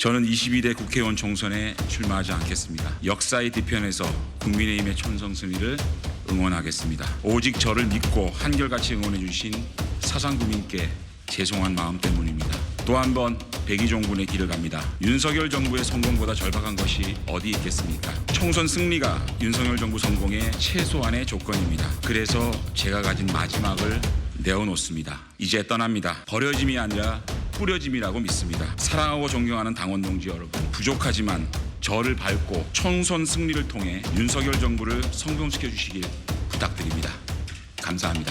저는 22대 국회의원 총선에 출마하지 않겠습니다. 역사의 뒤편에서 국민의힘의 천성 승리를 응원하겠습니다. 오직 저를 믿고 한결같이 응원해 주신 사상구민께 죄송한 마음 때문입니다. 또 한 번 백의종 군의 길을 갑니다. 윤석열 정부의 성공보다 절박한 것이 어디 있겠습니까? 총선 승리가 윤석열 정부 성공의 최소한의 조건입니다. 그래서 제가 가진 마지막을 내어놓습니다. 이제 떠납니다. 버려짐이 아니라 뿌려짐이라고 믿습니다. 사랑하고 존경하는 당원 동지 여러분, 부족하지만 저를 밟고 총선 승리를 통해 윤석열 정부를 성공시켜 주시길 부탁드립니다. 감사합니다.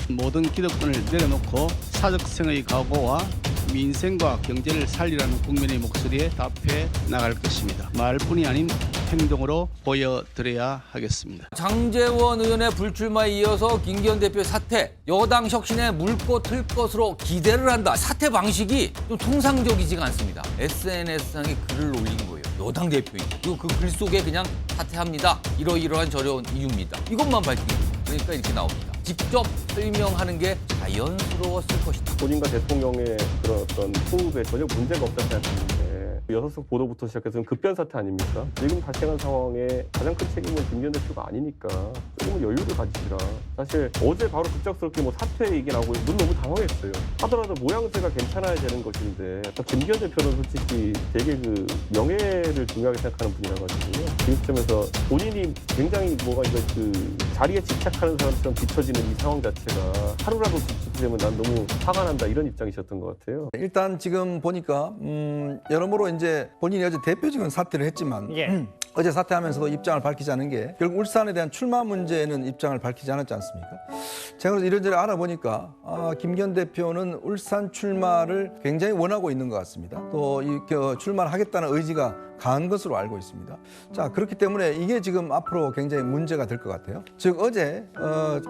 모든 기득권을 내려놓고 사적성의 각오와 민생과 경제를 살리라는 국민의 목소리에 답해 나갈 것입니다. 말뿐이 아닌 행동으로 보여드려야 하겠습니다. 장제원 의원의 불출마에 이어서 김기현 대표의 사퇴, 여당 혁신에 물고 틀 것으로 기대를 한다. 사퇴 방식이 좀 통상적이지가 않습니다. SNS상에 글을 올린 거예요. 여당 대표인. 그리고 그 글 속에 그냥 사퇴합니다. 이러이러한 저런 이유입니다. 이것만 밝히고 그러니까 이렇게 나옵니다. 직접 설명하는 게 자연스러웠을 것이다. 본인과 대통령의 그런 어떤 호흡에 전혀 문제가 없다고 생각하는데 6석 보도부터 시작해서 급변 사태 아닙니까? 지금 발생한 상황에 가장 큰 책임은 김기현 대표가 아니니까 조금은 여유를 가지시라. 사실 어제 바로 급작스럽게 뭐 사퇴 얘기 나오고 눈 너무 당황했어요. 하더라도 모양새가 괜찮아야 되는 것인데 또 김기현 대표는 솔직히 되게 그 명예를 중요하게 생각하는 분이라 가지고요. 그 시점에서 본인이 굉장히 뭐가 이거 그 자리에 집착하는 사람처럼 비춰지는 이 상황 자체가 하루라도 지체되면 난 너무 화가 난다 이런 입장이셨던 것 같아요. 일단 지금 보니까 여러모로 이제 본인이 어제 대표직은 사퇴를 했지만 어제 사퇴하면서도 입장을 밝히지 않은 게 결국 울산에 대한 출마 문제에는 입장을 밝히지 않았지 않습니까? 제가 그래서 이런저런 알아보니까 김기현 대표는 울산 출마를 굉장히 원하고 있는 것 같습니다. 또 출마를 하겠다는 의지가 강한 것으로 알고 있습니다. 자, 그렇기 때문에 이게 지금 앞으로 굉장히 문제가 될 것 같아요. 즉 어제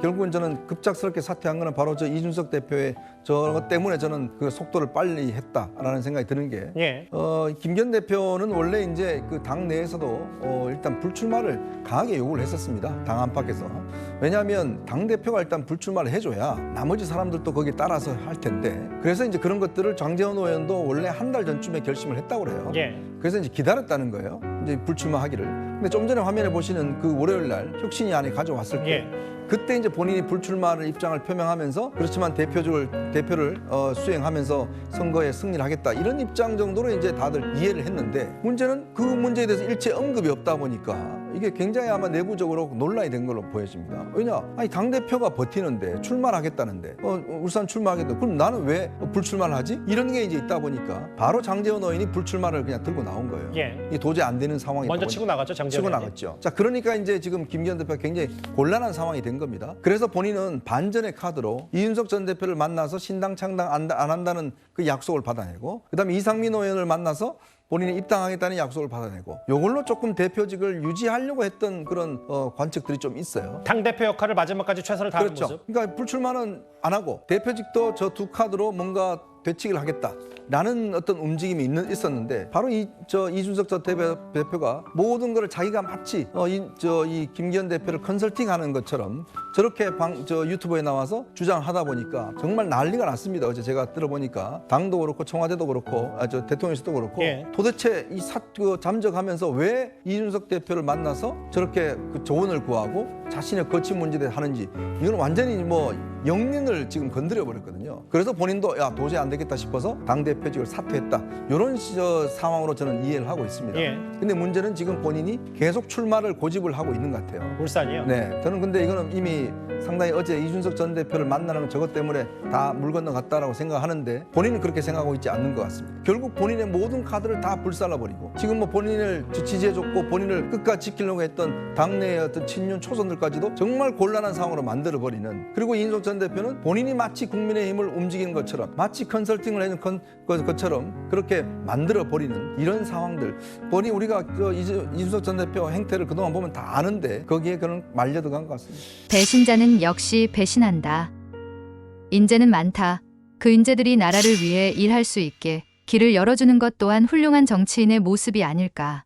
결국은 저는 급작스럽게 사퇴한 거는 바로 저 이준석 대표의 저것 때문에 저는 그 속도를 빨리 했다라는 생각이 드는 게 김기현 대표는 원래 이제 그 당 내에서도 일단 불출마를 강하게 요구를 했었습니다. 당 안팎에서. 왜냐하면 당 대표가 일단 불출마를 해줘야 나머지 사람들도 거기에 따라서 할 텐데 그래서 이제 그런 것들을 장제원 의원도 원래 한 달 전쯤에 결심을 했다고 그래요. 그래서 이제 기다렸다는 거예요. 이제 불출마하기를. 근데 좀 전에 화면에 보시는 그 월요일 날 혁신이 안에 가져왔을 때 그때 이제 본인이 불출마를 입장을 표명하면서 그렇지만 대표를 수행하면서 선거에 승리를 하겠다 이런 입장 정도로 이제 다들 이해를 했는데 문제는 그 문제에 대해서 일체 언급이 없다 보니까 이게 굉장히 아마 내부적으로 논란이 된 걸로 보여집니다. 왜냐? 아니 당대표가 버티는데 출마를 하겠다는데 울산 출마하겠다. 그럼 나는 왜 불출마를 하지? 이런 게 이제 있다 보니까 바로 장제원 의원이 불출마를 그냥 들고 나온 거예요. 이게 도저히 안 되는 상황이 먼저 치고 나갔죠, 장제원 의원이. 치고 나갔죠. 자, 그러니까 이제 지금 김기현 대표가 굉장히 곤란한 상황이 된 겁니다. 그래서 본인은 반전의 카드로 이준석 전 대표를 만나서 신당 창당 안 한다는 그 약속을 받아내고 그다음에 이상민 의원을 만나서 본인이 입당하겠다는 약속을 받아내고 이걸로 조금 대표직을 유지하려고 했던 그런 관측들이 좀 있어요. 당대표 역할을 마지막까지 최선을 다하는 그렇죠. 모습. 그러니까 불출마는 안 하고 대표직도 저 두 카드로 뭔가 되치기를 하겠다라는 어떤 움직임이 있었는데 바로 이준석 전 대표가 모든 것을 자기가 마치 이 김기현 대표를 컨설팅하는 것처럼 저렇게 유튜브에 나와서 주장하다 보니까 정말 난리가 났습니다. 어제 제가 들어보니까 당도 그렇고 청와대도 그렇고 대통령실도 그렇고 도대체 잠적하면서 왜 이준석 대표를 만나서 저렇게 그 조언을 구하고 자신의 거친 문제에 하는지 이건 완전히 뭐 영린을 지금 건드려 버렸거든요. 그래서 본인도 야 도저히 안 되겠다 싶어서 당대표직을 사퇴했다. 이런 상황으로 저는 이해를 하고 있습니다. 근데 문제는 지금 본인이 계속 출마를 고집을 하고 있는 것 같아요. 울산이요? 네, 저는 근데 이거는 이미 상당히 어제 이준석 전 대표를 만나는 저것 때문에 다 물 건너갔다라고 생각하는데 본인은 그렇게 생각하고 있지 않는 것 같습니다. 결국 본인의 모든 카드를 다 불살라버리고 지금 뭐 본인을 지지해줬고 본인을 끝까지 지키려고 했던 당내의 어떤 친윤 초선들까지도 정말 곤란한 상황으로 만들어버리는 그리고 이준석 전 대표는 본인이 마치 국민의힘을 움직이는 것처럼 마치 컨설팅을 하는 것처럼 그렇게 만들어버리는 이런 상황들 본인 우리가 이준석 전 대표 행태를 그동안 보면 다 아는데 거기에 그런 말려들어간 것 같습니다. 배신자는 역시 배신한다. 인재는 많다. 그 인재들이 나라를 위해 일할 수 있게 길을 열어주는 것 또한 훌륭한 정치인의 모습이 아닐까.